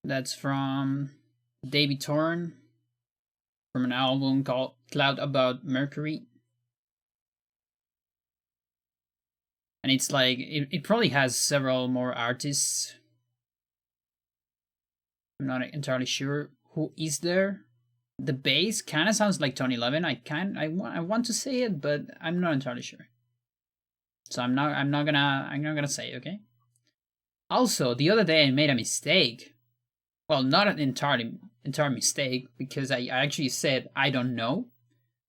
That's from David Torn from an album called Cloud About Mercury. And it's like, it probably has several more artists. I'm not entirely sure who is there. The bass kind of sounds like Tony Levin. I want to say it, but I'm not entirely sure. So I'm not gonna say it, okay? Also, the other day I made a mistake. Well, not an entire mistake, because I actually said I don't know,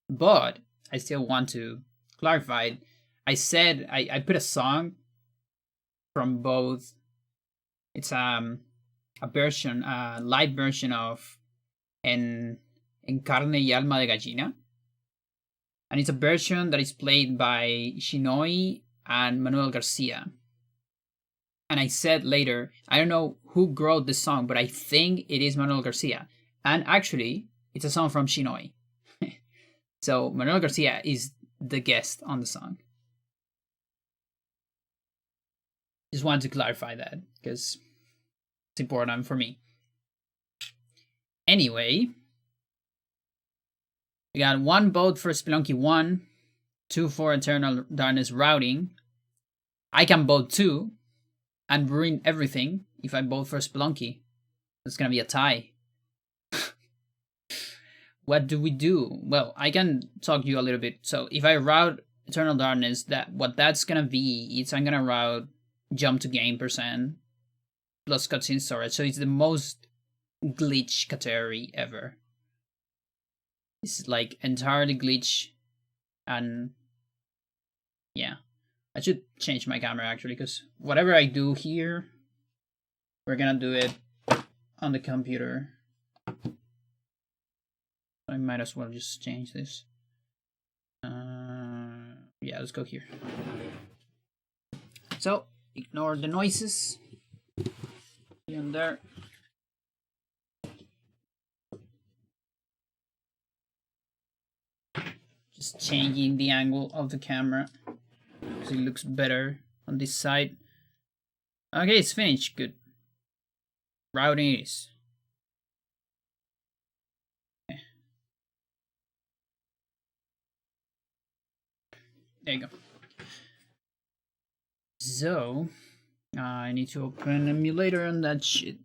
but I still want to clarify it. I said I put a song from both. It's a version, a live version of En Carne y Alma de Gallina, and it's a version that is played by Shinoi and Manuel Garcia. And I said later, I don't know who wrote the song, but I think it is Manuel Garcia. And actually, it's a song from Shinoi. So Manuel Garcia is the guest on the song. Just wanted to clarify that, because it's important for me. Anyway, we got 1 vote for Spelunky 1, 2 for Eternal Darkness Routing. I can vote 2 and ruin everything if I vote for Spelunky. It's gonna be a tie. What do we do? Well, I can talk to you a little bit. So if I route Eternal Darkness, what that's gonna be is I'm gonna route jump to game % plus cutscene storage. So it's the most glitch category ever. This is like entirely glitch, and yeah. I should change my camera actually, because whatever I do here, we're gonna do it on the computer. I might as well just change this. Yeah, let's go here. So, ignore the noises here and there. Just changing the angle of the camera, because it looks better on this side. Okay, it's finished. Good. Routing it is. Okay. There you go. So, I need to open emulator on that shit.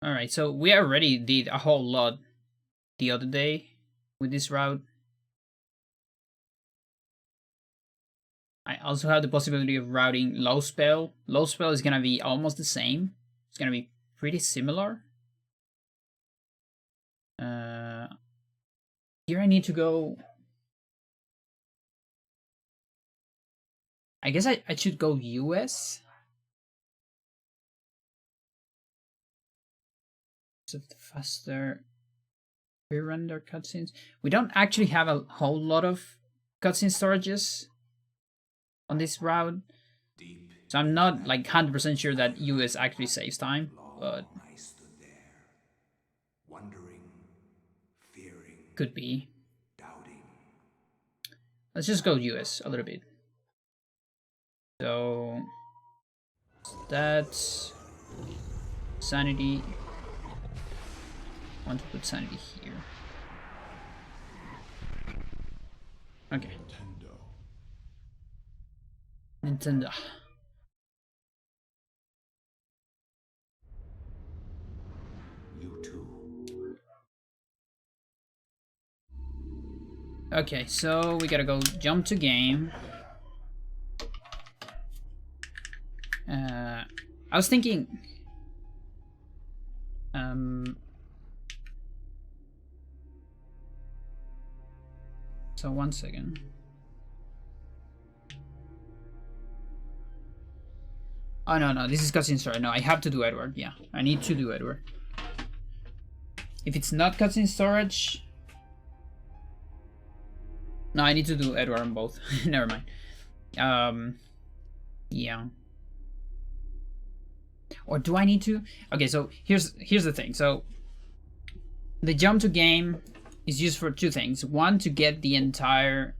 Alright, so we already did a whole lot the other day with this route. I also have the possibility of routing low spell. Low spell is gonna be almost the same. It's gonna be pretty similar. Here I need to go. I guess I should go US. So faster pre-render cutscenes. We don't actually have a whole lot of cutscene storages on this route, so I'm not like 100% sure that US actually saves time, but could be. Let's just go US a little bit. So that's sanity. I want to put sanity here. Okay. Nintendo. You too. Okay, so we gotta go jump to game. I was thinking. So 1 second. Oh no, this is cutscene storage. No, I have to do Edward. Yeah, I need to do Edward. If it's not cutscene storage, no, I need to do Edward on both. Never mind. Yeah. Or do I need to? Okay, so here's the thing. So The jump to game is used for two things. One, to get the entire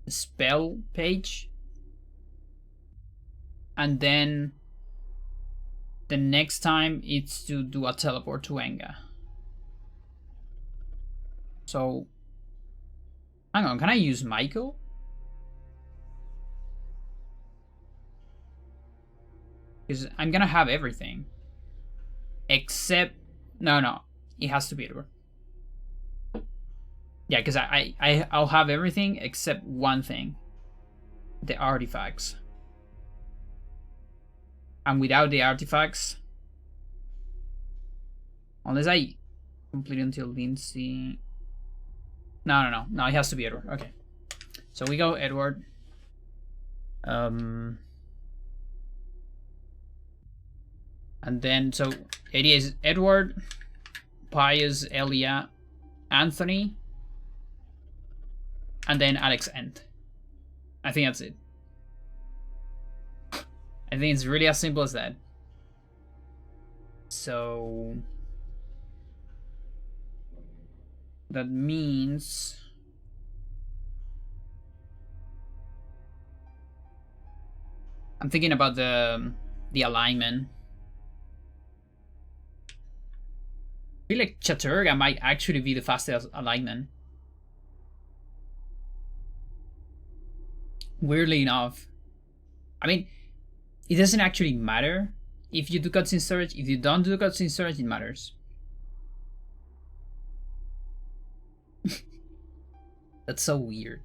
spell page. And then the next time it's to do a teleport to Enga. So, hang on, can I use Michael? Because I'm gonna have everything. Except, no, it has to be Edward. Yeah, because I'll have everything except one thing. The artifacts. And without the artifacts, unless I complete until Lindsay. No, it has to be Edward. Okay. So we go Edward. And then, so it is Edward, Pius, Elia, Anthony, and then Alex End. I think that's it. I think it's really as simple as that. So that means I'm thinking about the alignment. I feel like Chaturga might actually be the fastest alignment. Weirdly enough. I mean, it doesn't actually matter if you do cutscene storage. If you don't do cutscene storage, it matters. That's so weird.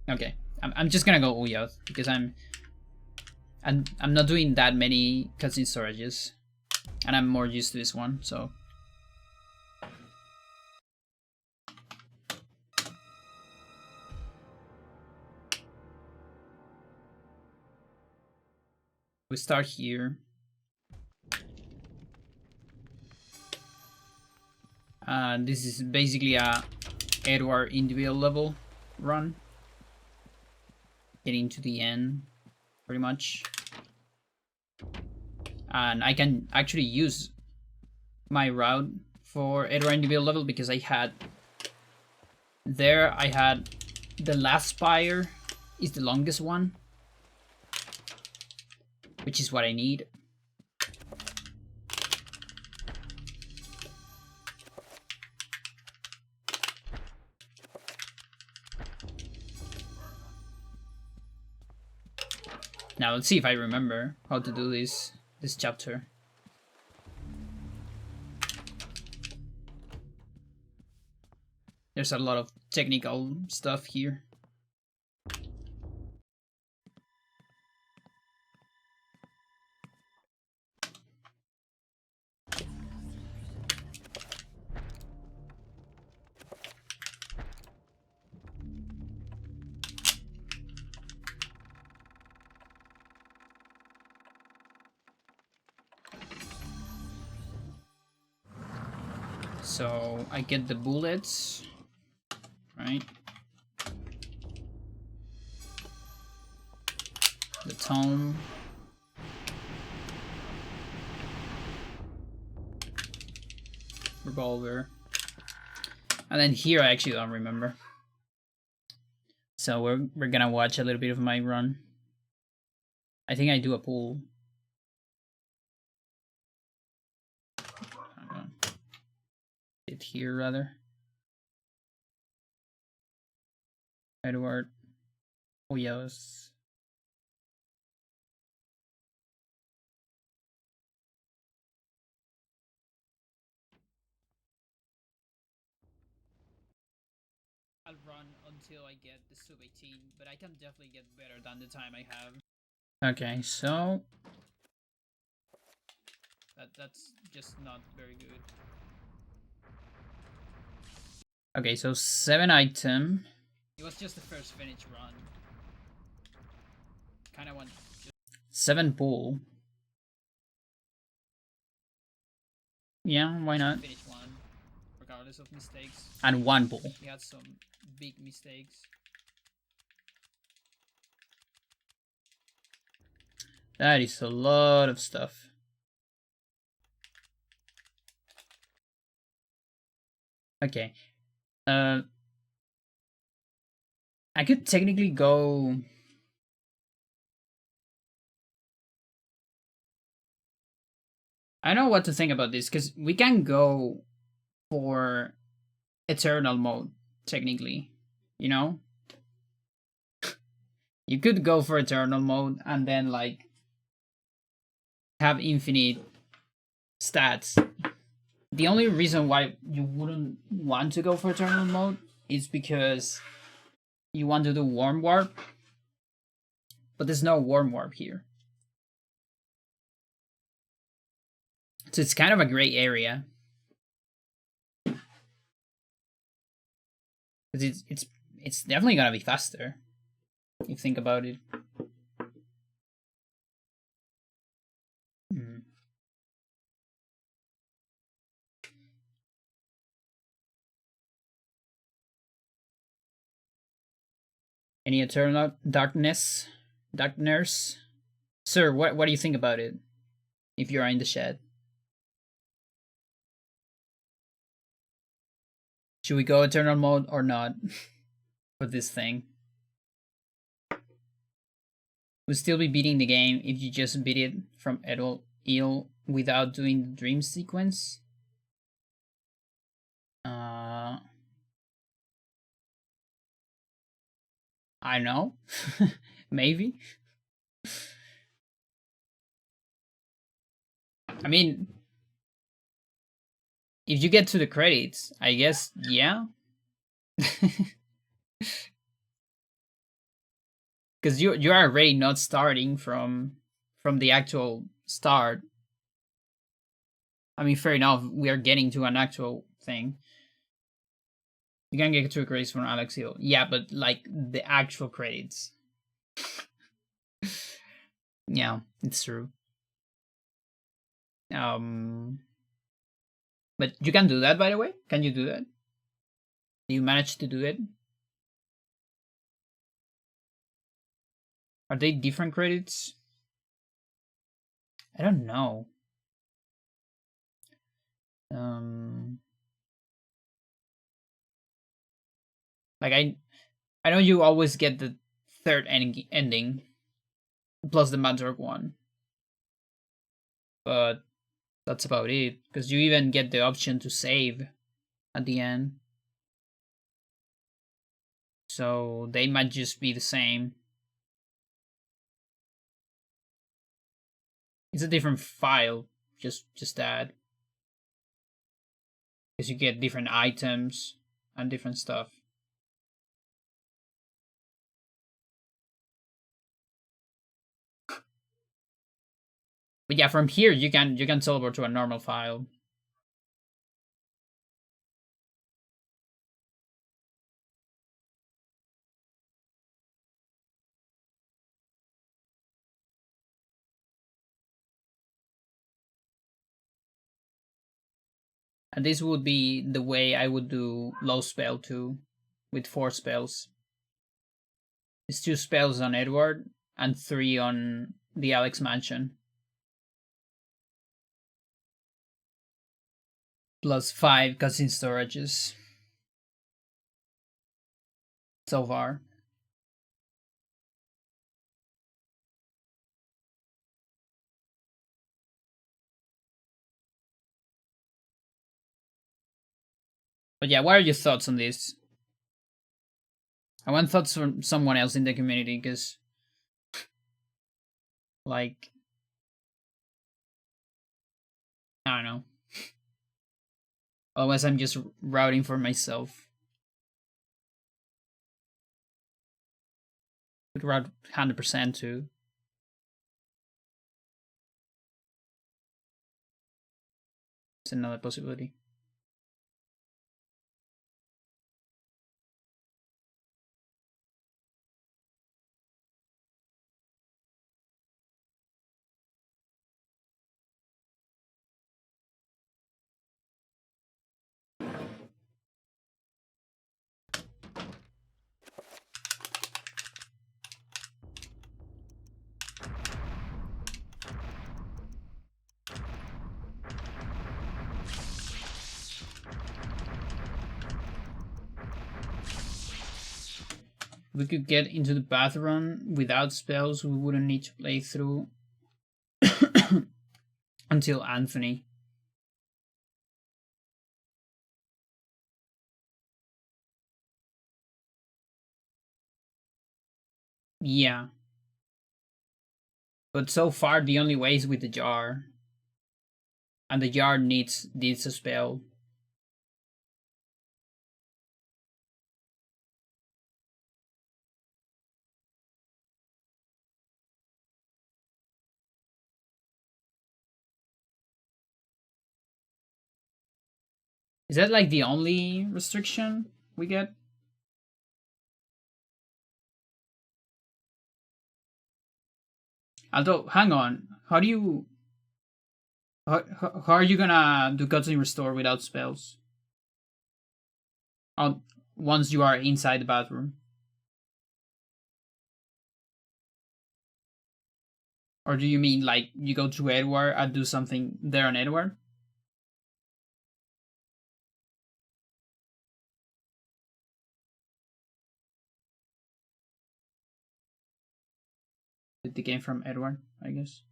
Okay, I'm just gonna go Uyot because I'm not doing that many cutscene storages, and I'm more used to this one. So we start here. This is basically a Edward individual level run. Getting to the end, pretty much. And I can actually use my route for Edward individual level because I had the last spire is the longest one, which is what I need. Now let's see if I remember how to do this chapter. There's a lot of technical stuff here. So I get the bullets, right? The tome. Revolver. And then here I actually don't remember. So we're gonna watch a little bit of my run. I think I do a pull. It here rather. Edward. Oh yes. I'll run until I get the sub 18, but I can definitely get better than the time I have. Okay, so that's just not very good. Okay, so 7 item. It was just the first finish run. Kinda want 7 pull. Yeah, why not? Finish one, regardless of mistakes. And 1 pull. He had some big mistakes. That is a lot of stuff. Okay. I could technically go. I don't know what to think about this because we can go for eternal mode technically. You know, you could go for eternal mode and then like have infinite stats. The only reason why you wouldn't want to go for eternal mode is because you want to do warm warp, but there's no warm warp here. So it's kind of a gray area. It's definitely gonna be faster if you think about it. Mm. Any eternal darkness, sir? What do you think about it? If you are in the shed, should we go eternal mode or not for this thing? We'll still be beating the game if you just beat it from ill without doing the dream sequence. I know. Maybe. I mean, if you get to the credits, I guess, yeah. Because you are already not starting from the actual start. I mean, fair enough. We are getting to an actual thing. You can get to a credits from Alex Hill, yeah, but like the actual credits. Yeah, it's true. But you can do that, by the way. Can you do that? Do you manage to do it? Are they different credits? I don't know. Like I know you always get the third ending plus the Madrock one, but that's about it. Because you even get the option to save at the end, so they might just be the same. It's a different file, just that, because you get different items and different stuff. But yeah, from here you can teleport to a normal file. And this would be the way I would do low spell too, with 4 spells. It's 2 spells on Edward and 3 on the Alex Mansion. Plus 5 cutscene storages. So far. But yeah, what are your thoughts on this? I want thoughts from someone else in the community, because like, I don't know. Otherwise I'm just routing for myself. Could route 100% too. It's another possibility. we could get into the bathroom without spells, we wouldn't need to play through until Anthony. Yeah. But so far the only way is with the jar. And the jar needs a spell. Is that like the only restriction we get? Although, hang on. How do you... How are you gonna do Gutsy Restore without spells? Oh, once you are inside the bathroom? Or do you mean like you go to Edward and do something there on Edward? The game from Edward, I guess.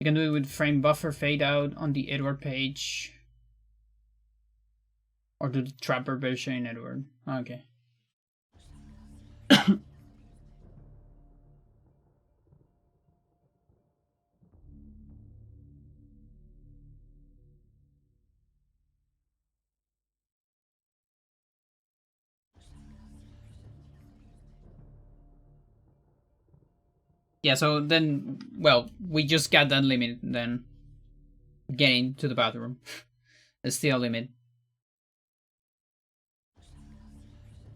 You can do it with frame buffer fade out on the Edward page. Or do the trapper version in Edward. Okay. Yeah, so then, well, we just got that limit then. Getting to the bathroom. It's still a limit.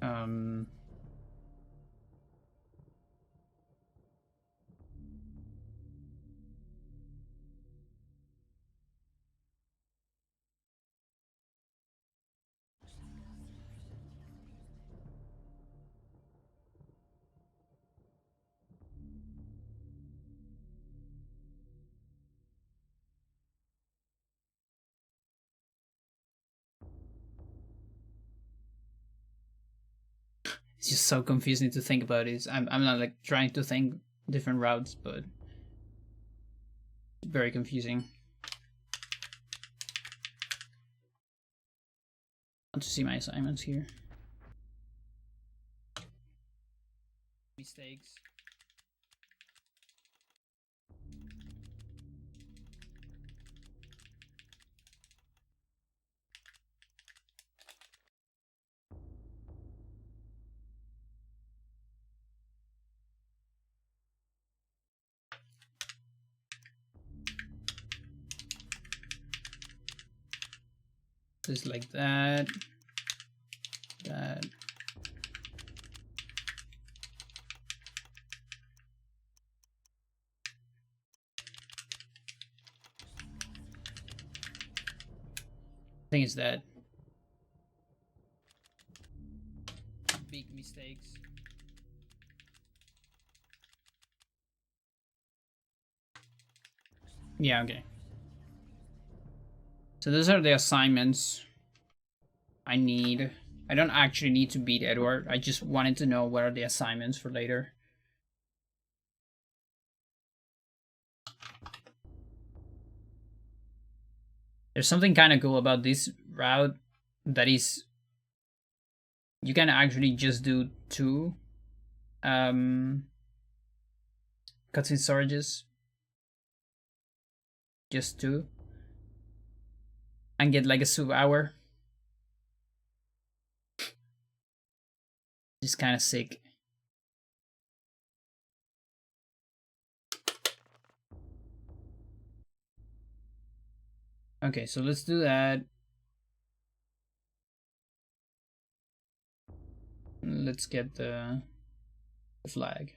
Um... It's just so confusing to think about it. I'm not like trying to think different routes, but it's very confusing. I want to see my assignments here. Mistakes. Just like that. That. I think it's that. Big mistakes. Yeah, okay. So those are the assignments I need. I don't actually need to beat Edward. I just wanted to know what are the assignments for later. There's something kind of cool about this route that is you can actually just do 2 cutscene storages. Just 2. And get like a sub-hour. It's kind of sick. Okay, so let's do that. let's get the flag.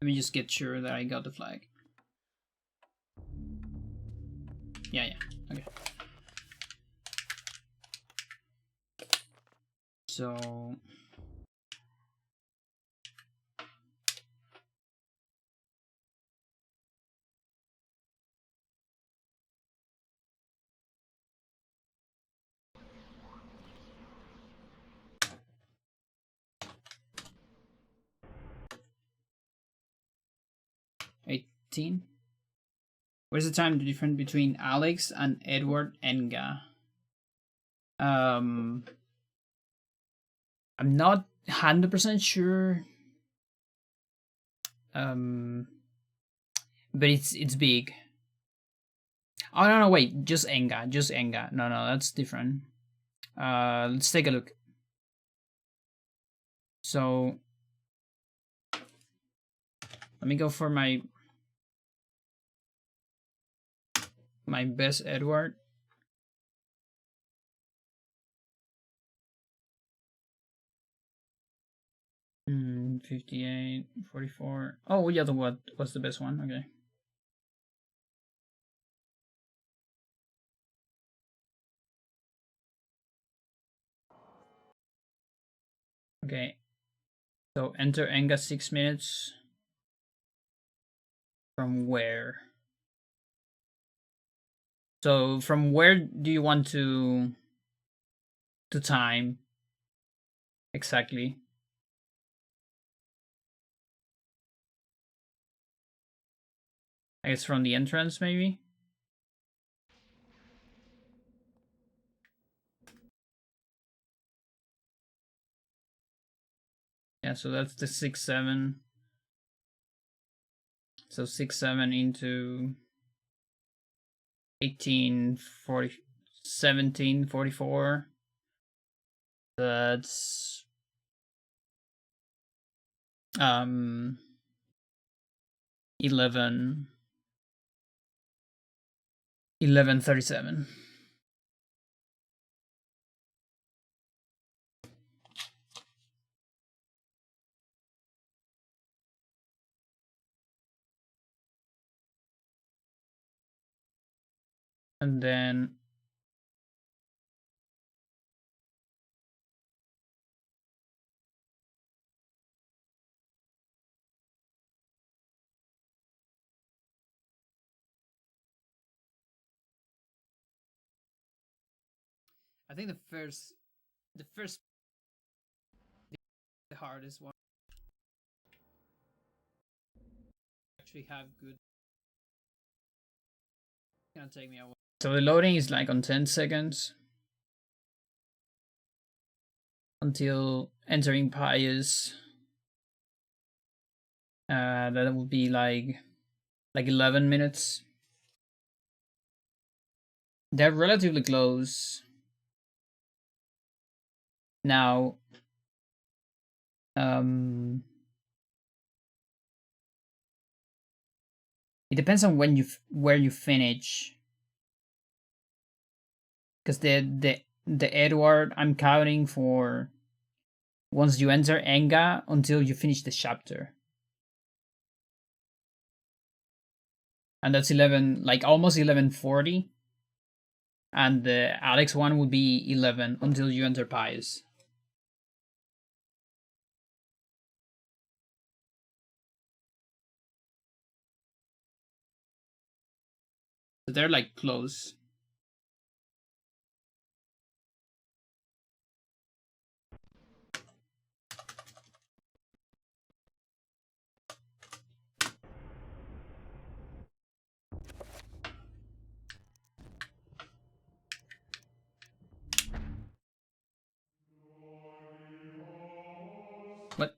Let me just get sure that I got the flag. Yeah, okay. So $18. What is the time difference between Alex and Edward Enga? I'm not 100% sure. But it's big. Oh no, wait, just Enga. No, that's different. Let's take a look. So let me go for my best Edward. Hmm, 58, 44. Oh yeah, what's the best one? Okay. Okay. So enter Enga 6 minutes. From where? So from where do you want to time exactly? I guess from the entrance maybe. Yeah, so that's the 6-7. So 6-7 into 1840 1744. That's 11 1137. And then I think the first the hardest one actually have good. It's gonna take me a while. So the loading is like on 10 seconds until entering Pius. That would be like 11 minutes. They're relatively close. Now it depends on where you finish. Because the Edward I'm counting for once you enter Enga until you finish the chapter. And that's 11, like almost 1140. And the Alex one would be 11 until you enter Pius. So they're like close. What?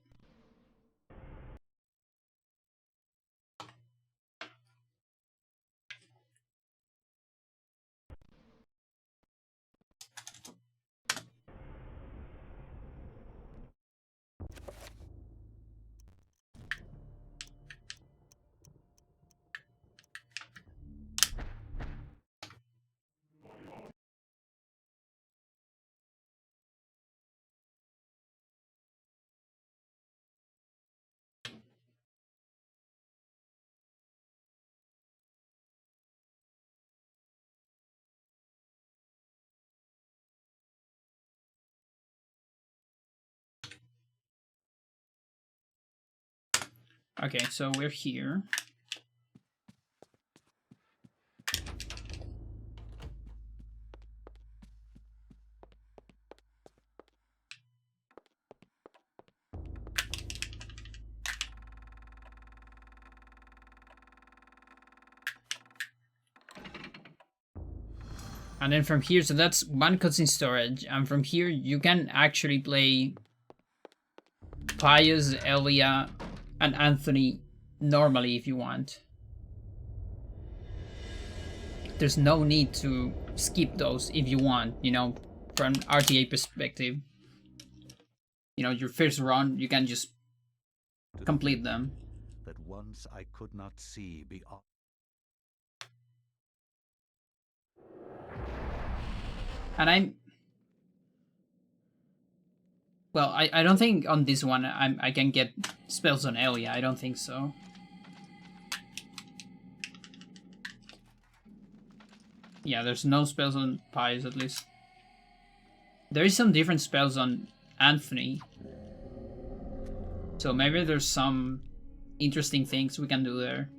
Okay, so we're here. And then from here, so that's one cutscene storage. And from here, you can actually play Pius, Elia, and Anthony normally if you want. There's no need to skip those if you want, you know, from RTA perspective. You know, your first run, you can just complete them. That once I could not see beyond. And well, I don't think on this one I can get spells on Elia. I don't think so. Yeah, there's no spells on Pius at least. There is some different spells on Anthony. So maybe there's some interesting things we can do there.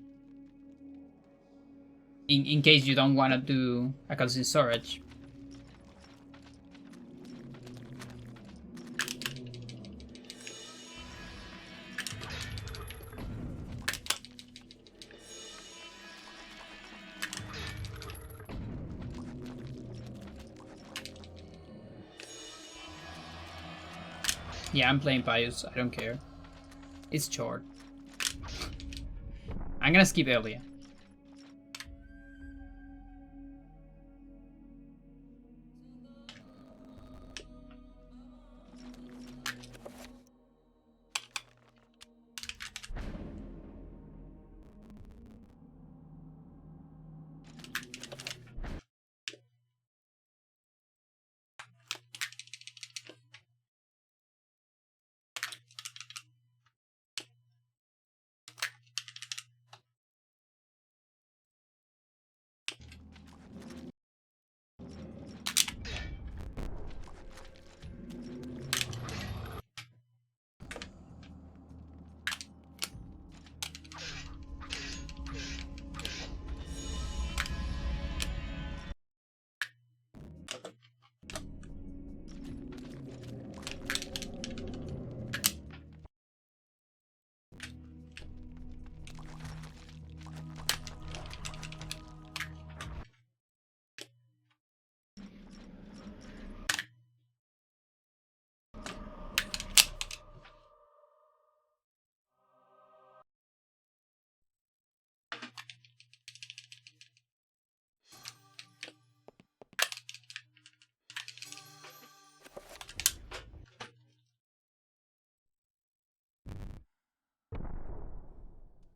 In case you don't want to do a cutscene storage. Yeah, I'm playing Pius. I don't care. It's short. I'm gonna skip Elia.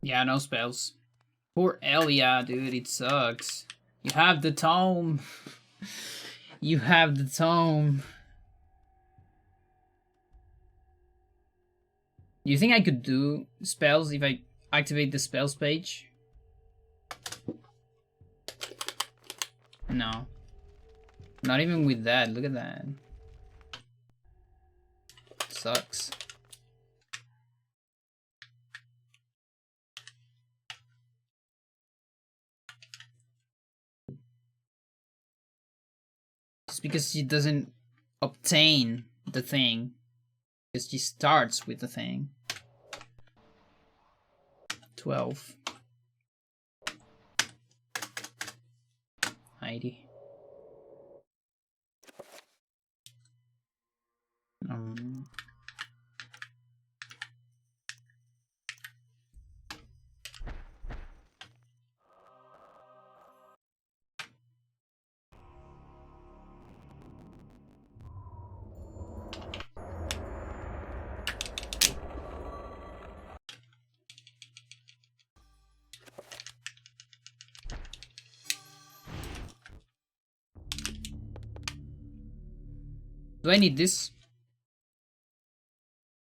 Yeah, no spells. Poor Elia, dude, it sucks. You have the tome. You have the tome. Do you think I could do spells if I activate the spells page? No. Not even with that, look at that. Sucks. Just because she doesn't obtain the thing. Because she starts with the thing. 12. Heidi. Um... Do I need this?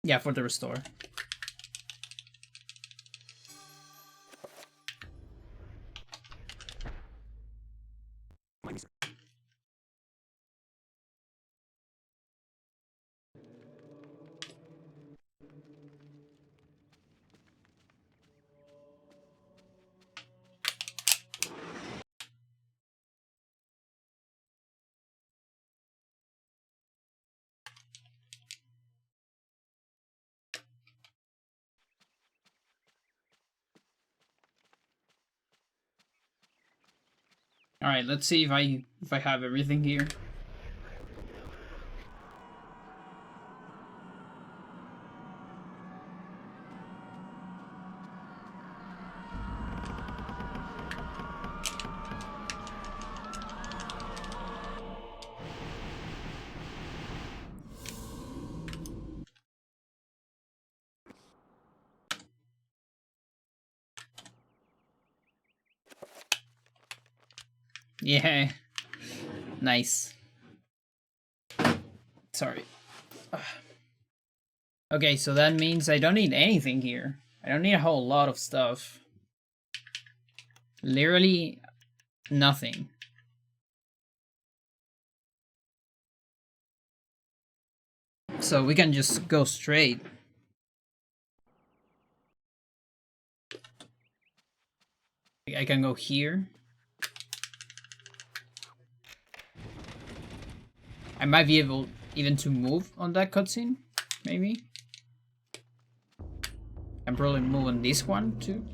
Yeah, for the restore. All right, let's see if I have everything here. Yeah, nice. Sorry. Okay, so that means I don't need anything here. I don't need a whole lot of stuff. Literally nothing. So we can just go straight. I can go here. I might be able even to move on that cutscene, maybe. I'm probably move on this one too.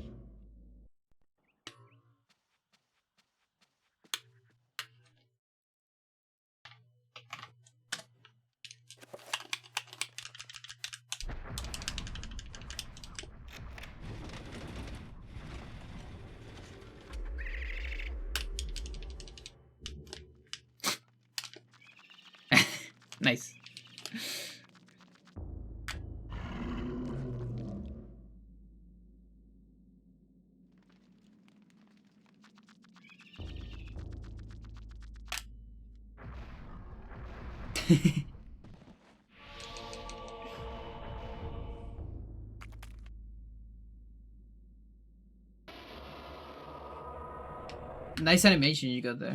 Nice. Nice animation you got there.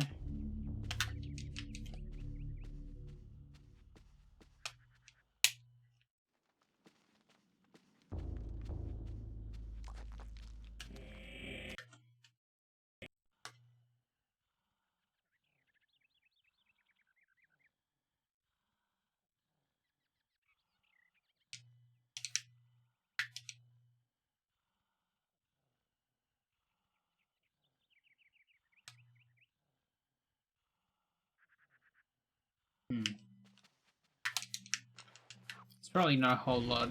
It's probably not a whole lot.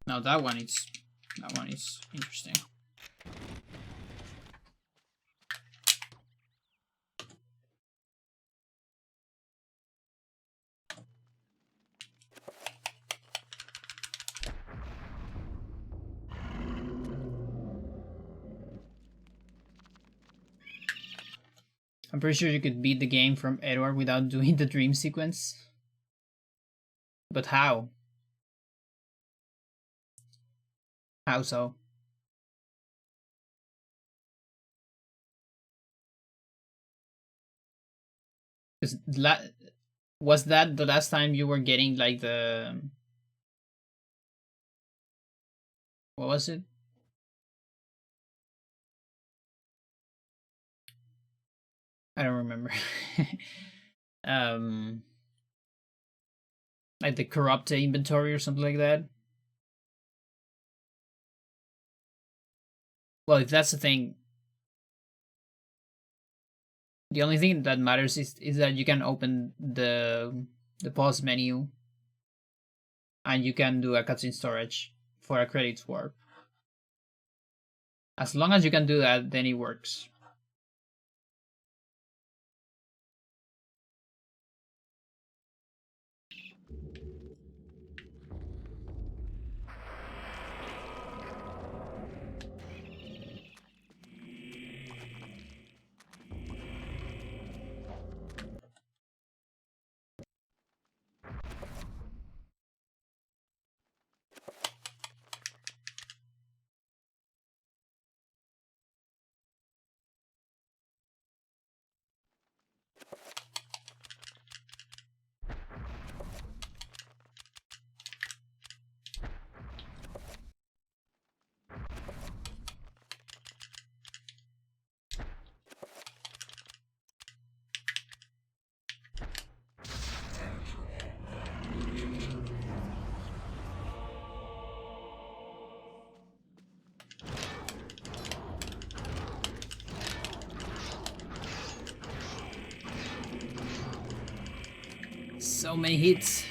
Now that one is interesting. I'm pretty sure you could beat the game from Edward without doing the dream sequence. But how? How so? Because was that the last time you were getting like the what was it? I don't remember. um, like the corrupt inventory or something like that. Well, if that's the thing, the only thing that matters is that you can open the pause menu, and you can do a cutscene storage for a credit warp. As long as you can do that, then it works. So many hits.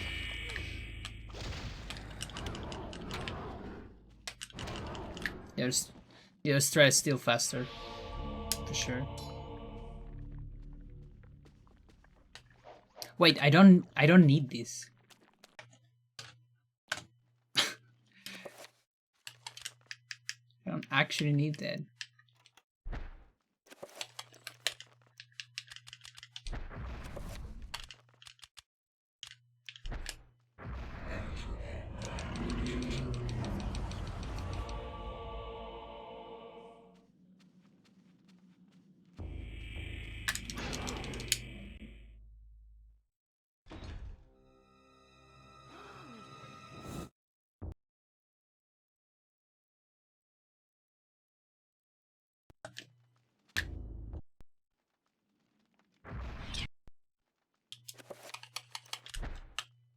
Your stress still faster, for sure. Wait, I don't need this. I don't actually need that.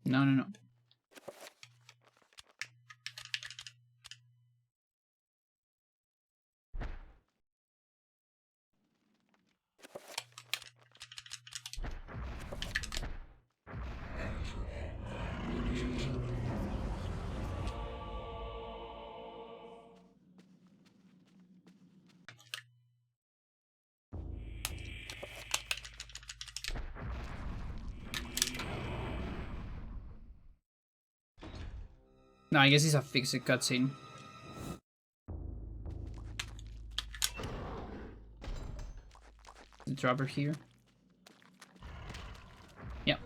No, no, no. No, I guess it's a fixed cutscene. The dropper here. Yep.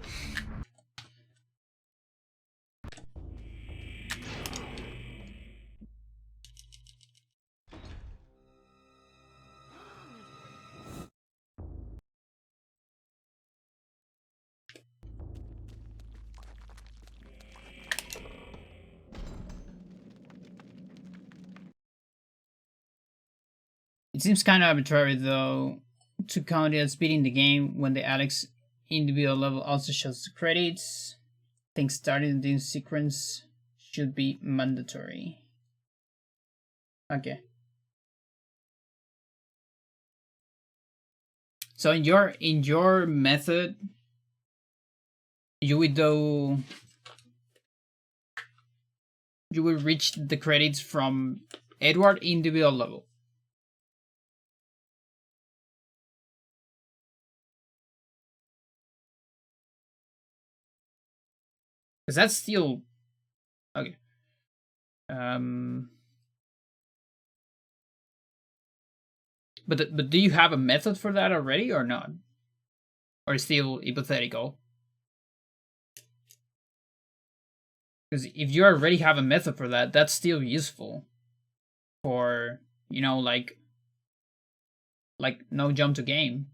It seems kind of arbitrary though to count it as beating the game when the Alex individual level also shows the credits. I think starting the sequence should be mandatory. Okay. So in your method, you will reach the credits from Edward individual level. Because that's still okay. But do you have a method for that already or not? Or still hypothetical? Because if you already have a method for that, that's still useful. For, you know, like no jump to game.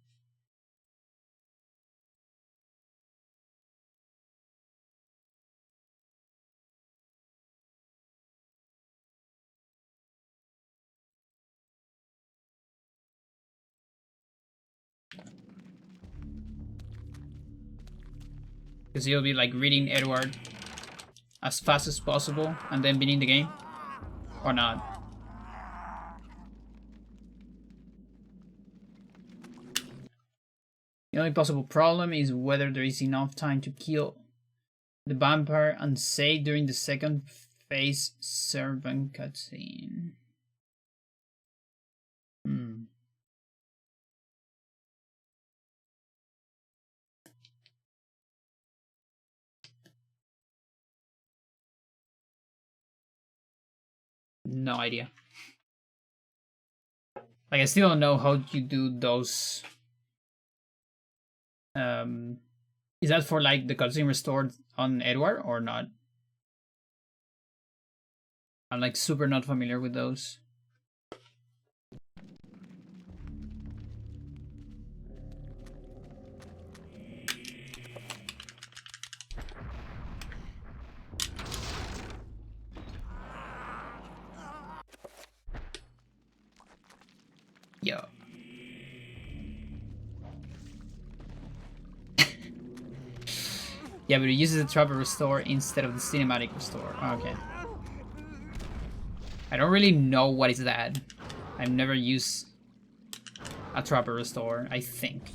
Because you'll be like reading Edward as fast as possible and then beating the game. Or not. The only possible problem is whether there is enough time to kill the vampire and save during the second phase servant cutscene. No idea. Like, I still don't know how you do those. Is that for like the cutscene restored on Edward or not? I'm like super not familiar with those. Yo. Yeah, but it uses the trapper restore instead of the cinematic restore. Okay. I don't really know what is that. I've never used a trapper restore, I think.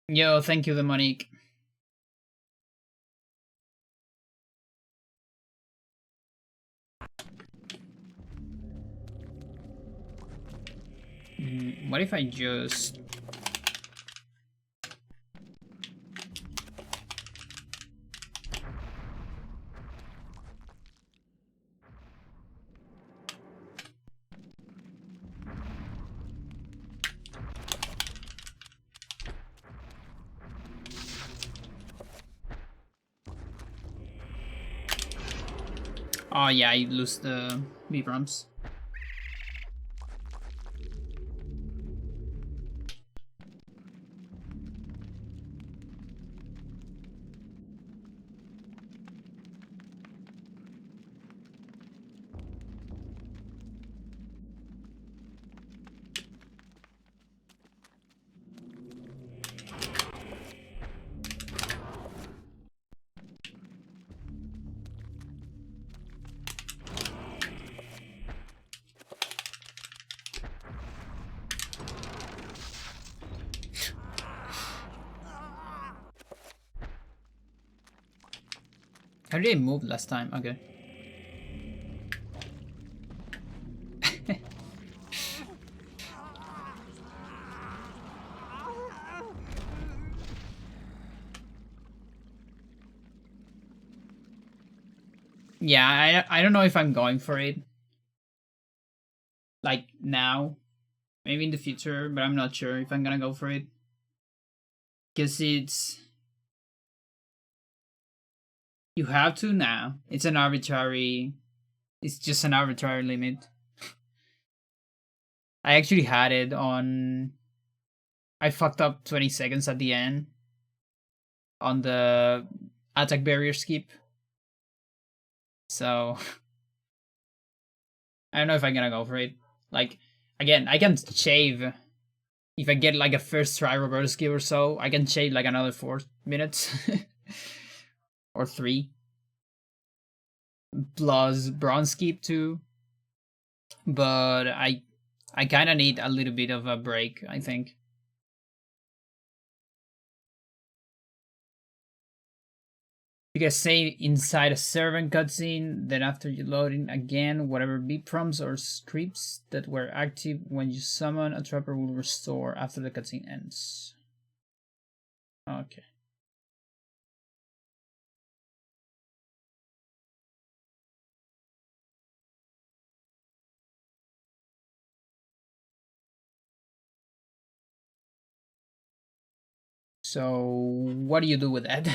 Yo, thank you, the Monique. What if I just... Oh yeah, I lose the Vibrams. How did I move last time? Okay. Yeah, I don't know if I'm going for it. Like now. Maybe in the future, but I'm not sure if I'm gonna go for it. Because it's... You have to now. It's an arbitrary... It's just an arbitrary limit. I actually had it on... I fucked up 20 seconds at the end. On the attack barrier skip. So... I don't know if I'm gonna go for it. Like, again, I can shave... If I get like a first try Roberto skip or so, I can shave like another 4 minutes. Or 3. Plus bronze skip too. But I kind of need a little bit of a break, I think. You can say inside a servant cutscene, then after you load in again, whatever beep prompts or scripts that were active when you summon a trapper will restore after the cutscene ends. Okay. So, what do you do with that?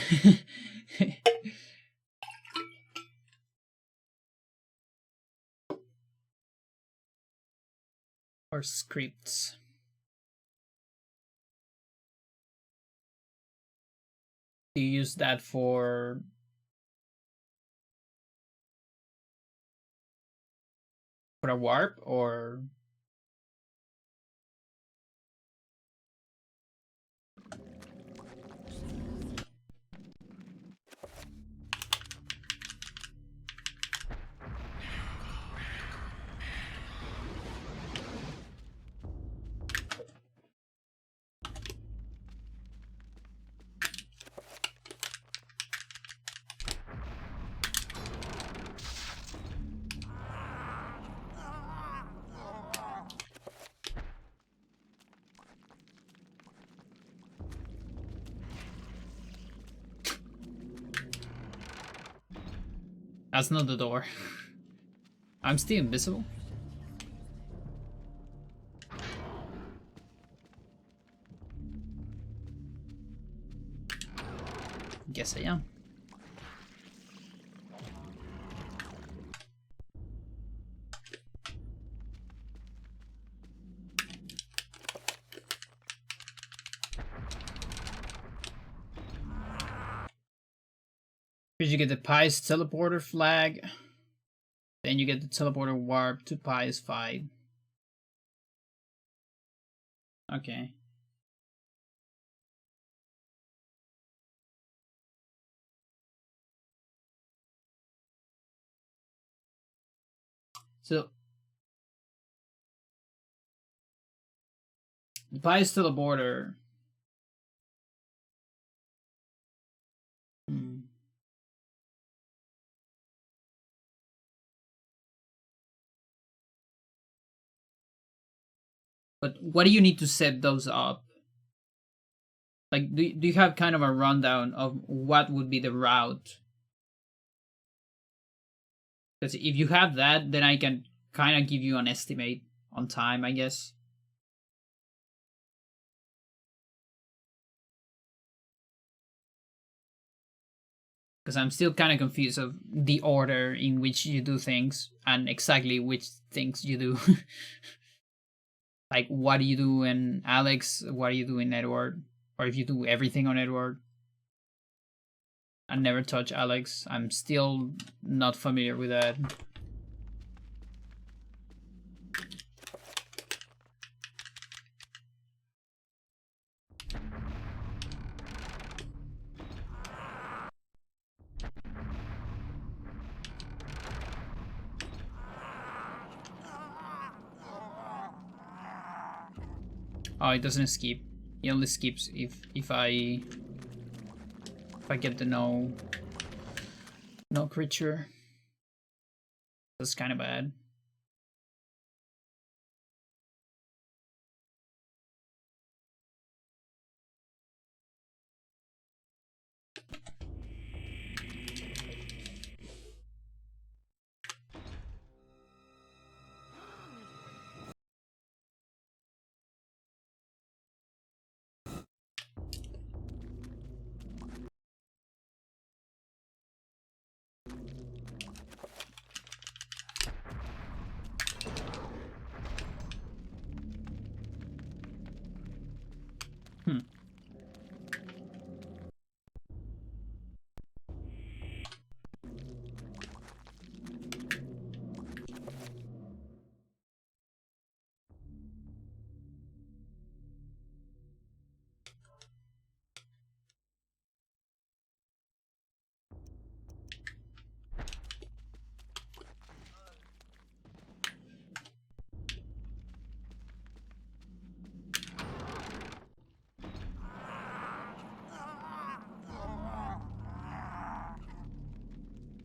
Or scripts? Do you use that for a warp or... That's not the door. I'm still invisible. Guess I am. First you get the Pies teleporter flag. Then you get the teleporter warp to Pies 5. Okay. So the Pies teleporter But what do you need to set those up? Like, do you have kind of a rundown of what would be the route? Because if you have that, then I can kind of give you an estimate on time, I guess. Because I'm still kind of confused of the order in which you do things and exactly which things you do. Like, what do you do in Alex? What do you do in Edward? Or if you do everything on Edward and never touch Alex. I'm still not familiar with that. Oh, it doesn't skip. It only skips if I get the no creature. That's kind of bad.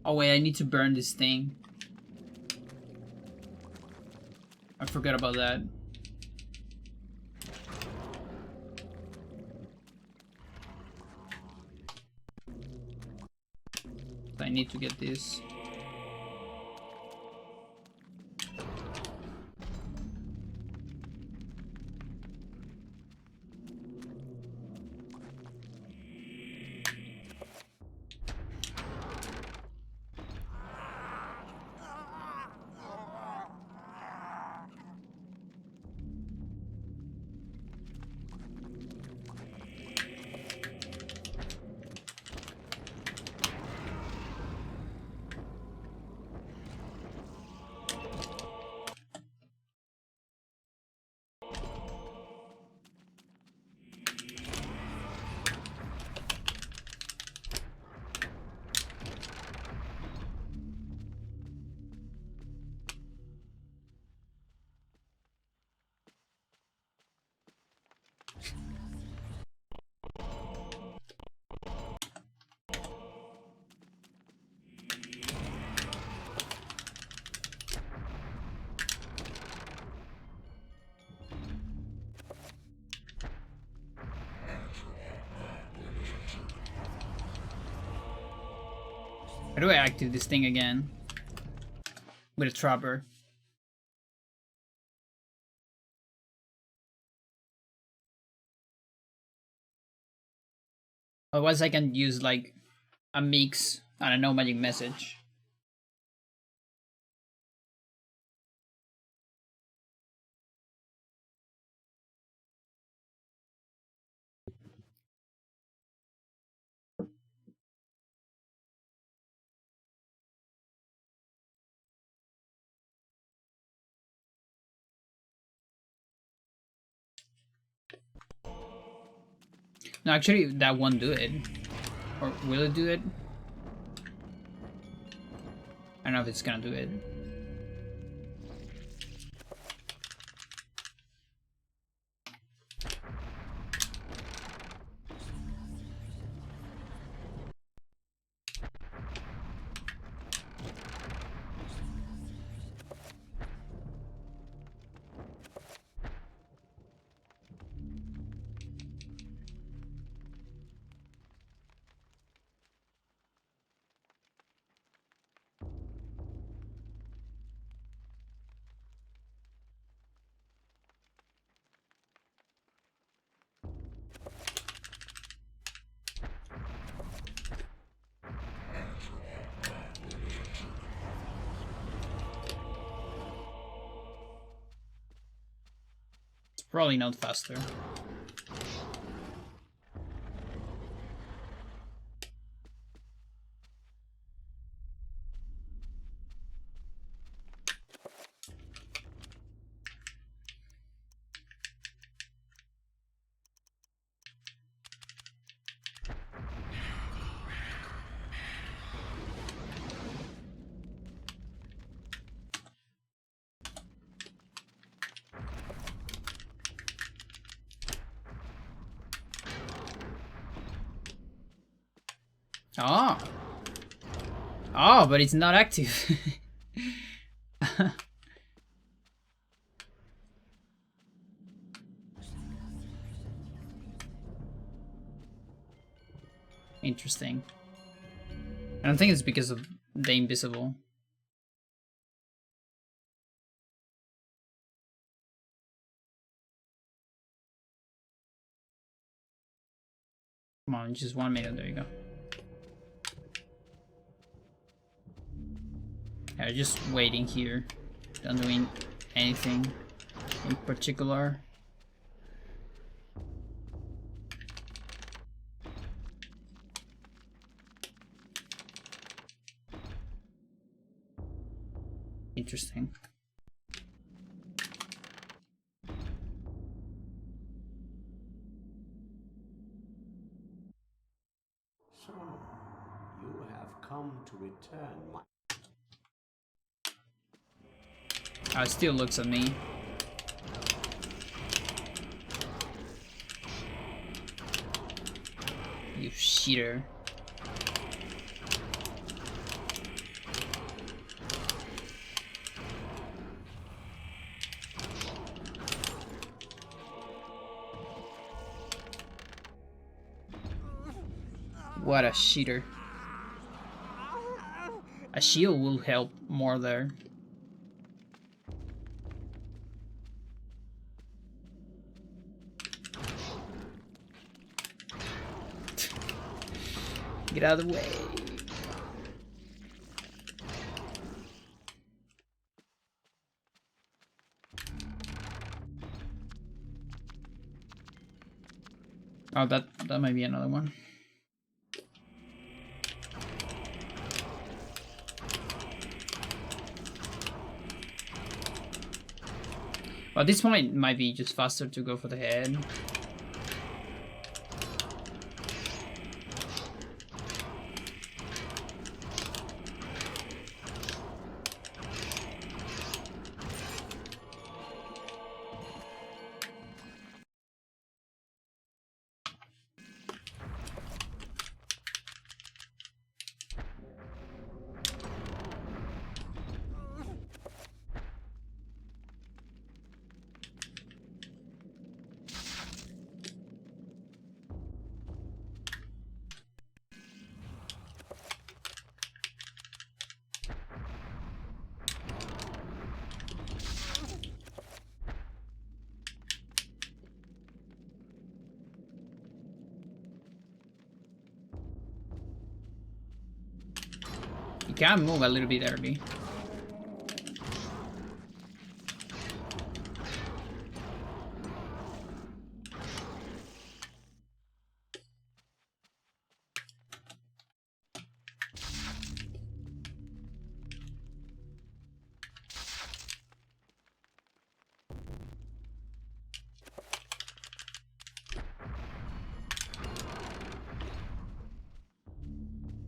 Oh wait, I need to burn this thing. I forgot about that. I need to get this. How do I activate this thing again? With a trapper. Otherwise I can use like a mix, I don't know, magic message. No, actually that won't do it. Or will it do it? I don't know if it's gonna do it. Probably not faster. Oh. Oh, but it's not active. Interesting. I don't think it's because of the invisible. Come on, just 1 minute, there you go. Yeah, just waiting here. Not doing anything in particular. Interesting. So, you have come to return my... It still looks at me. You cheater. What a cheater. A shield will help more there. Get out of the way. Oh, that might be another one. Well, at this point, it might be just faster to go for the head. You can move a little bit early.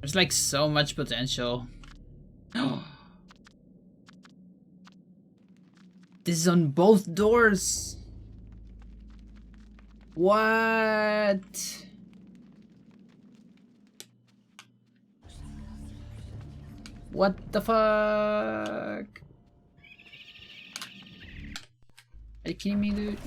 There's like so much potential. This is on both doors. What? What the fuck? Are you kidding me, dude?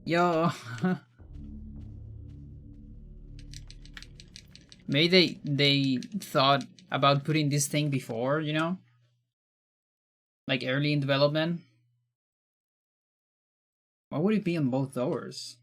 Yo. Maybe they thought about putting this thing before, you know? Like early in development. Why would it be on both doors?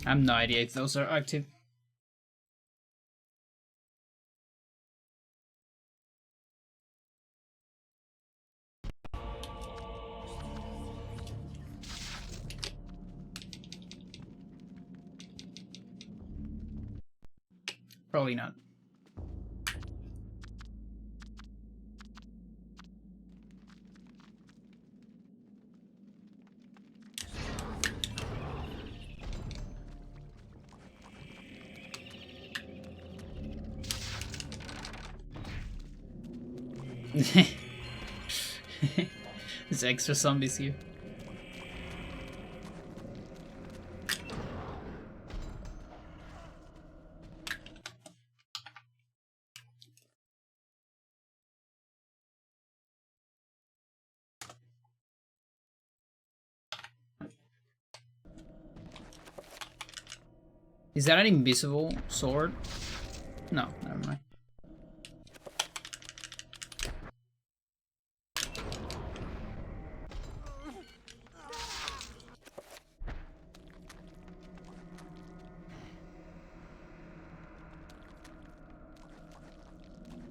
I have no idea if those are active. Probably not. There's extra zombies here. Is that an invisible sword? No, never mind.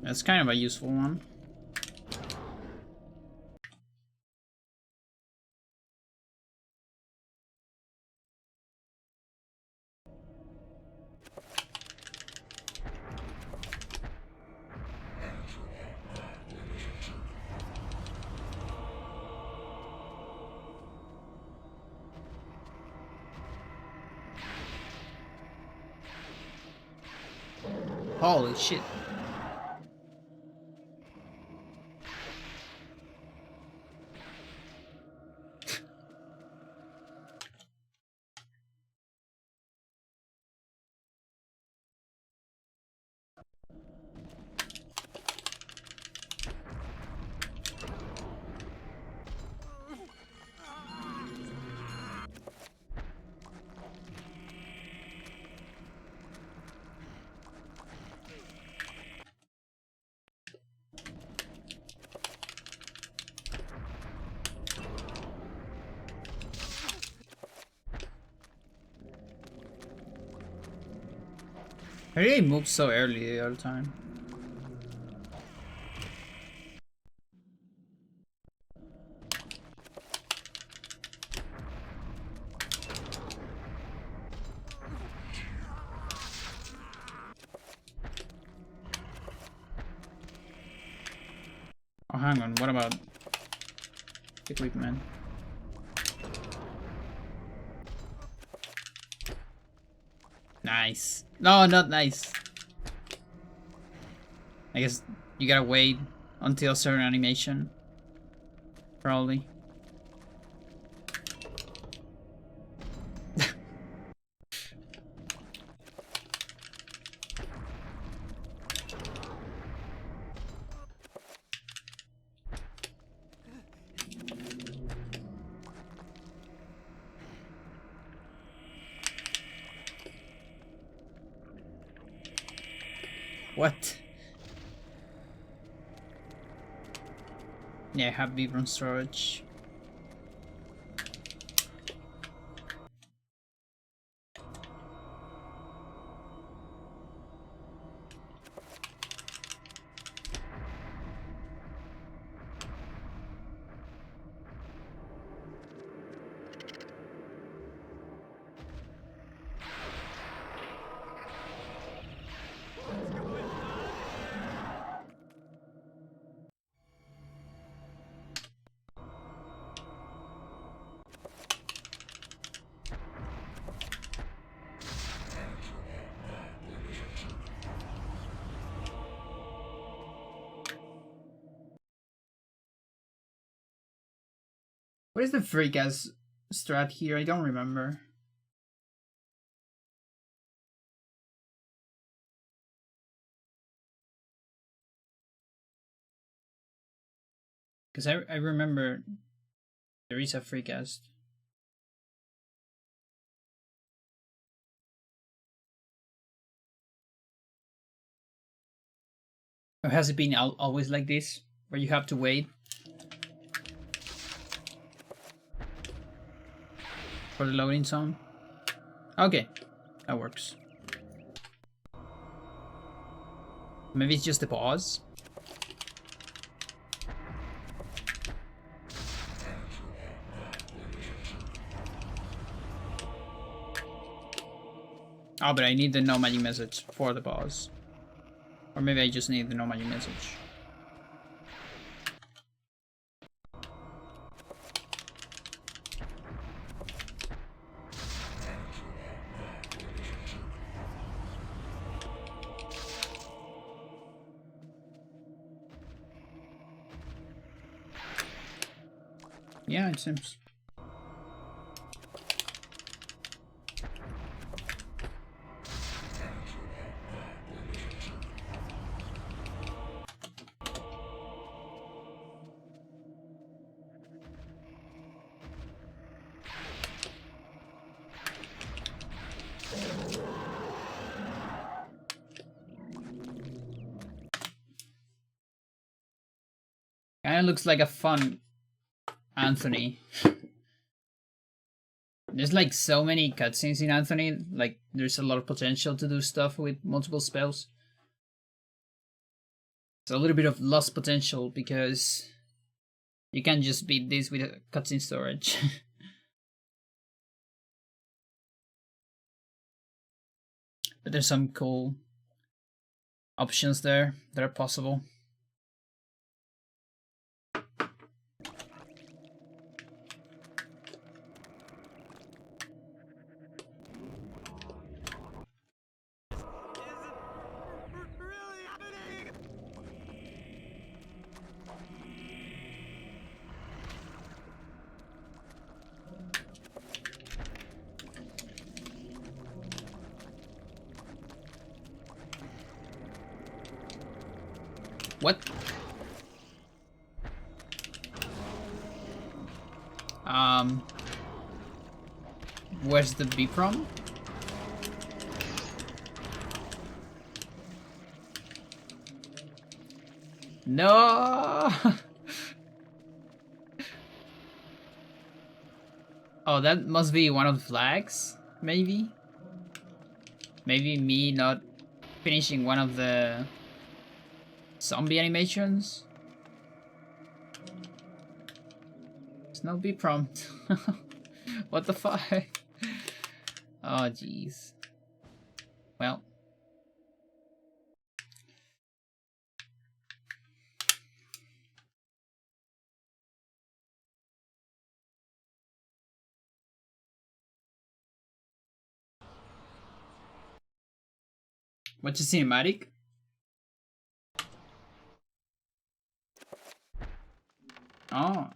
That's kind of a useful one. Holy shit. Why do they move so early the other time? Oh, hang on, what about equipment? Nice. No, not nice. I guess you gotta wait until a certain animation. Probably. What? Yeah, I have Vibram storage. What is the freak ass strat here? I don't remember. Because I remember there is a freak ass. Or has it been always like this? Where you have to wait for the loading zone? Okay, That works. Maybe it's just the pause. Oh, but I need the no magic message for the pause. Or maybe I just need the no magic message. Yeah, it seems. Kinda looks like a fun Anthony. There's like so many cutscenes in Anthony, like there's a lot of potential to do stuff with multiple spells. It's a little bit of lost potential because you can't just beat this with a cutscene storage. But there's some cool options there that are possible. What? Where's the B from? No! Oh, that must be one of the flags, maybe? Maybe me not finishing one of the zombie animations? There's no B prompt. What the fuck? Oh, jeez. Well. What's a cinematic? Oh.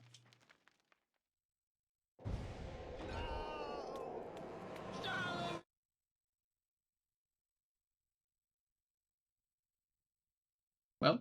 Well.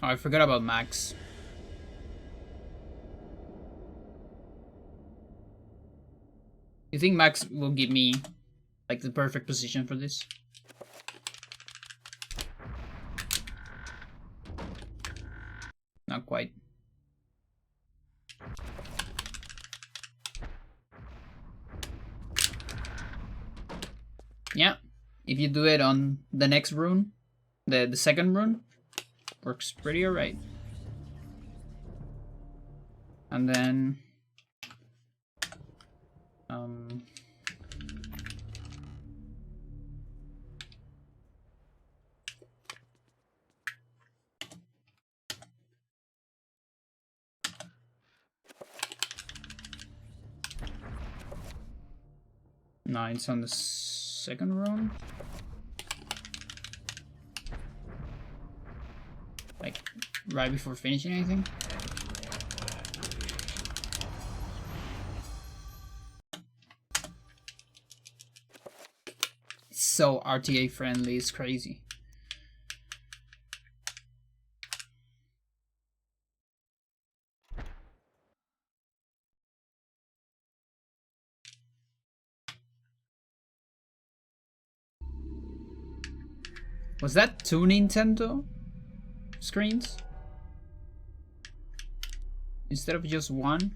Oh, I forgot about Max. You think Max will give me like the perfect position for this? Not quite. Yeah, if you do it on the next rune, the second rune, works pretty alright. And then no, it's on the second rune. Like right before finishing anything. so RTA friendly, it's crazy. Was that 2 Nintendo screens? Instead of just 1?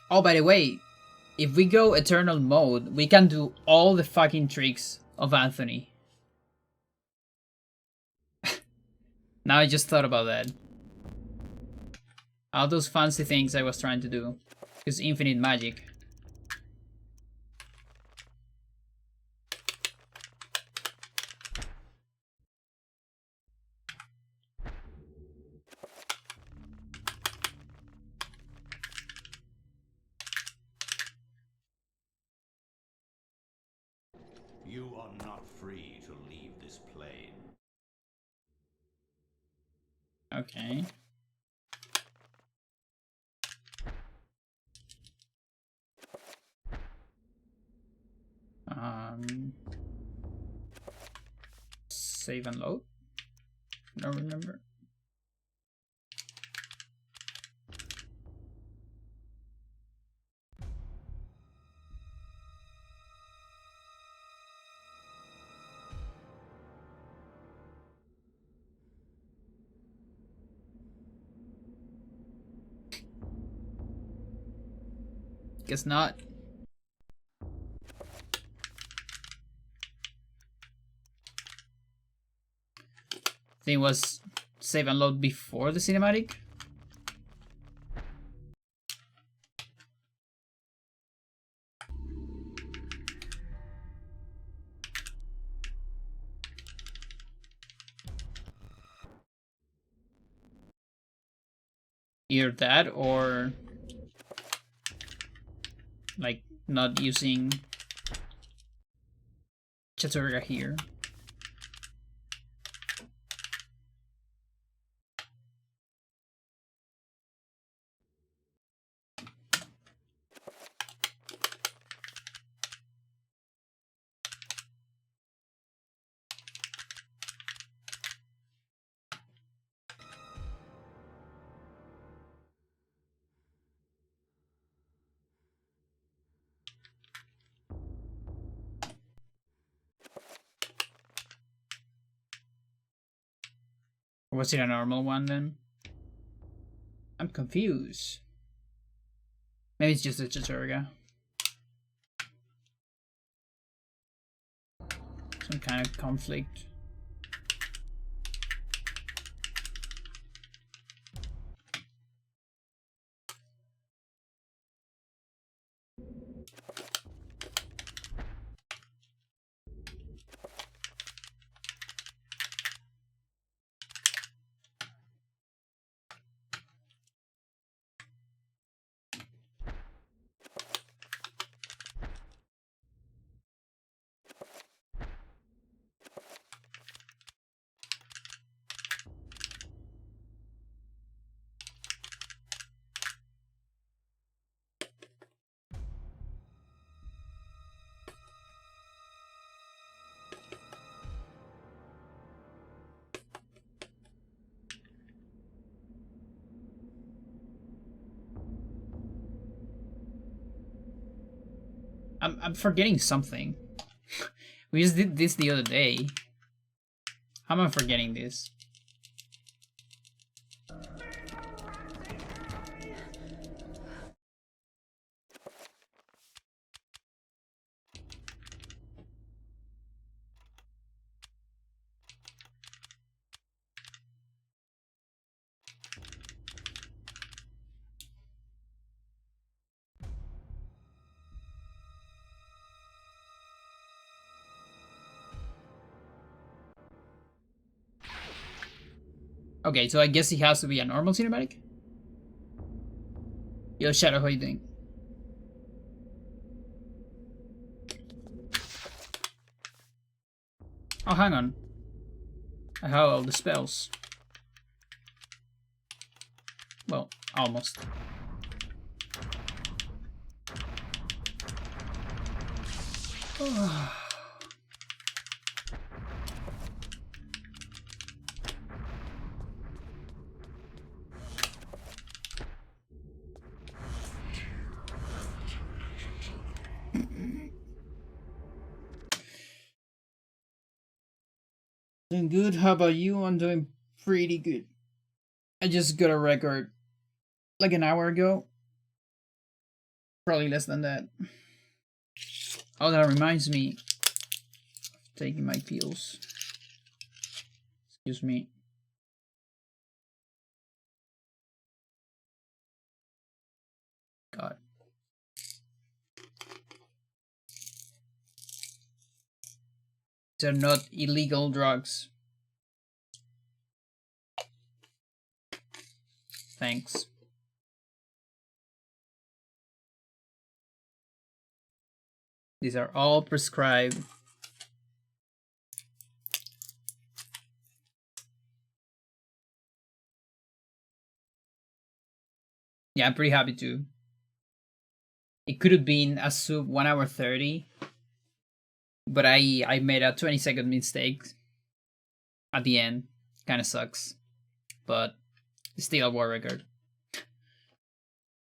Oh, by the way, if we go Eternal mode, we can do all the fucking tricks of Anthony. Now I just thought about that. All those fancy things I was trying to do. It's infinite magic. You are not free to leave this plane. Okay. Save and load? Don't remember. Guess not. I think it was save and load before the cinematic. Either that or like not using Chaturga here. Or was it a normal one then? I'm confused. Maybe it's just a Chaturga. Some kind of conflict. I'm forgetting something. We just did this the other day. How am I forgetting this? Okay, so I guess it has to be a normal cinematic? Yo, Shadow, how you doing? Oh, hang on. I have all the spells. Well, almost. Doing good. How about you? I'm doing pretty good. I just got a record like an hour ago. Probably less than that. Oh, that reminds me of taking my pills. Excuse me. God. They're not illegal drugs. Thanks. These are all prescribed. Yeah, I'm pretty happy too. It could have been a soup 1 hour 30, but I made a 20-second mistake at the end. Kind of sucks, but it's still a war record.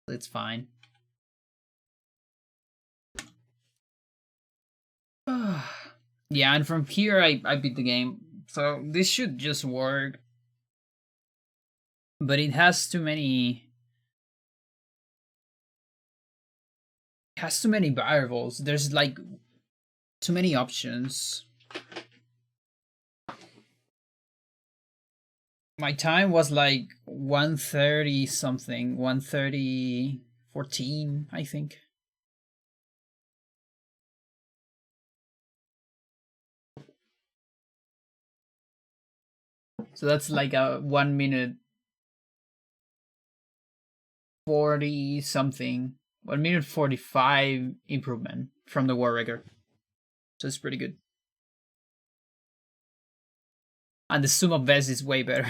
It's fine. Yeah, and from here I beat the game, so this should just work. But it has too many. It has too many variables. There's like too many options. My time was like 1:30 something, 1:30:14, I think. So that's like a 1 minute 40 something, 1 minute 45 improvement from the war record. So it's pretty good. And the sum of best is way better.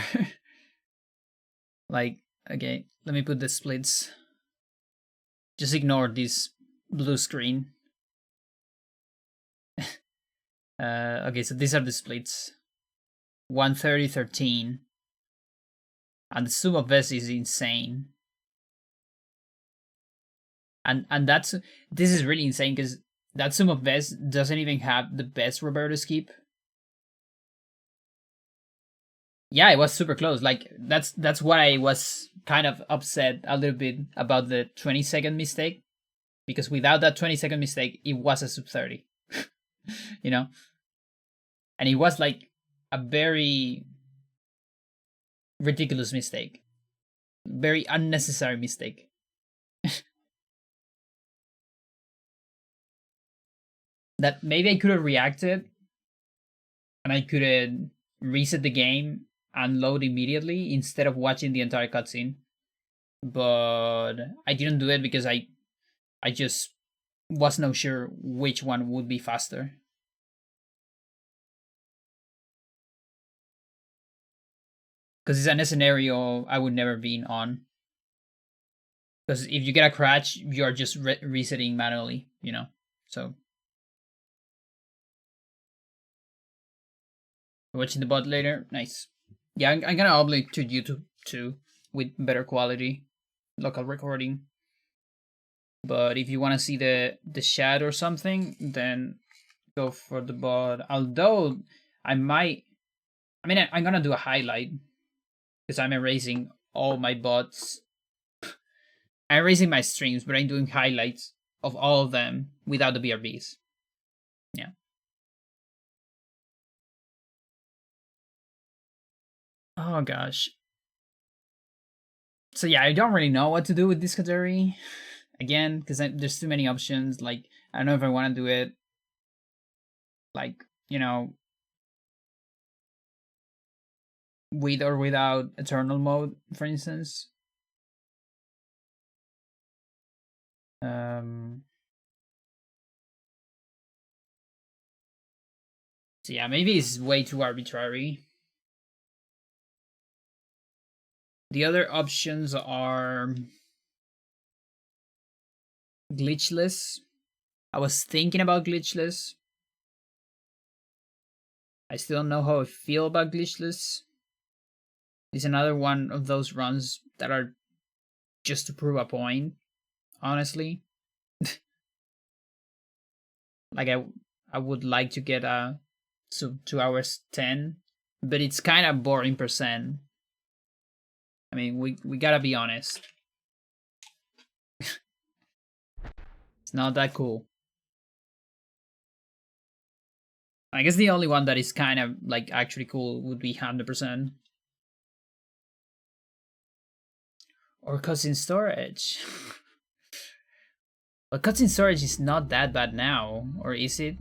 Like, okay, let me put the splits. Just ignore this blue screen. Okay, so these are the splits. 1:30:13. And the sum of best is insane. And this is really insane because that sum of best doesn't even have the best Roberto skip. Yeah, it was super close. Like that's why I was kind of upset a little bit about the 20-second mistake, because without that 20-second mistake, it was a sub 30. You know, and it was like a very ridiculous mistake, very unnecessary mistake. That maybe I could have reacted, and I could have reset the game and load immediately instead of watching the entire cutscene. But I didn't do it because I just was not sure which one would be faster. Because it's in a scenario I would never be on. Because if you get a crash, you're just resetting manually, you know? So. Watching the bot later, nice. Yeah, I'm gonna upload to YouTube too with better quality, local recording. But if you want to see the chat or something, then go for the bot. Although I might, I mean, I'm gonna do a highlight because I'm erasing all my bots. I'm erasing my streams, but I'm doing highlights of all of them without the BRBs. Yeah. Oh gosh. So yeah, I don't really know what to do with this category again because there's too many options. Like I don't know if I want to do it like, you know, with or without eternal mode, for instance. So yeah, maybe it's way too arbitrary. The other options are glitchless, I was thinking about glitchless. I still don't know how I feel about glitchless. It's another one of those runs that are just to prove a point, honestly. Like I would like to get a 2 hours 10, but it's kind of boring percent. I mean, we gotta be honest. It's not that cool. I guess the only one that is kind of like actually cool would be 100%. Or cuts in storage. But cuts in storage is not that bad now, or is it?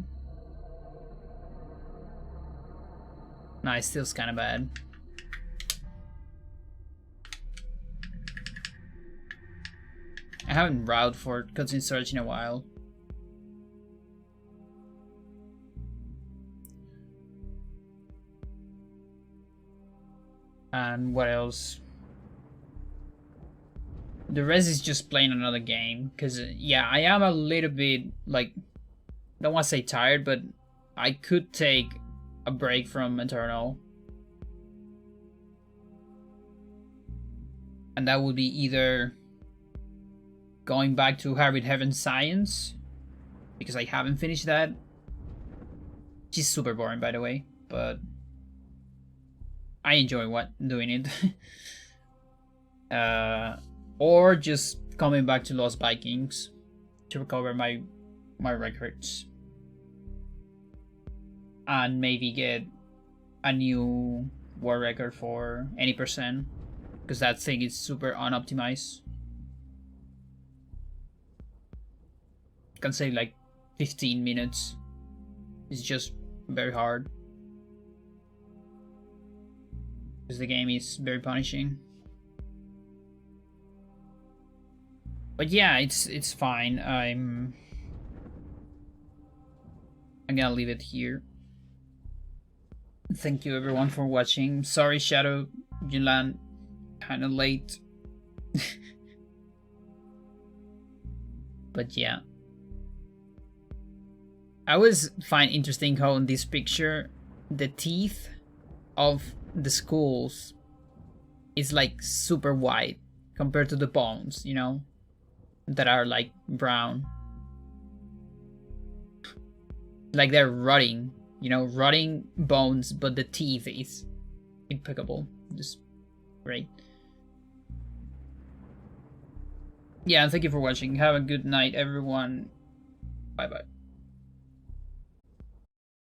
No, it still's kind of bad. I haven't browsed for cuts in storage in a while. And what else? The rest is just playing another game. Because, yeah, I am a little bit, like, I don't want to say tired, but I could take a break from Eternal. And that would be either going back to Hybrid Heaven Science, because I haven't finished that. She's super boring, by the way, but I enjoy doing it. Or just coming back to Lost Vikings to recover my records, and maybe get a new war record for any percent, because that thing is super unoptimized. Can say like 15 minutes. It's just very hard, because the game is very punishing. But yeah, it's fine. I'm gonna leave it here. Thank you everyone for watching. Sorry, Shadow, you land kind of late. But yeah, I always find interesting how in this picture the teeth of the skulls is like super white compared to the bones, you know, that are like brown. Like they're rotting, you know, rotting bones, but the teeth is impeccable. Just great. Yeah, thank you for watching. Have a good night, everyone. Bye bye.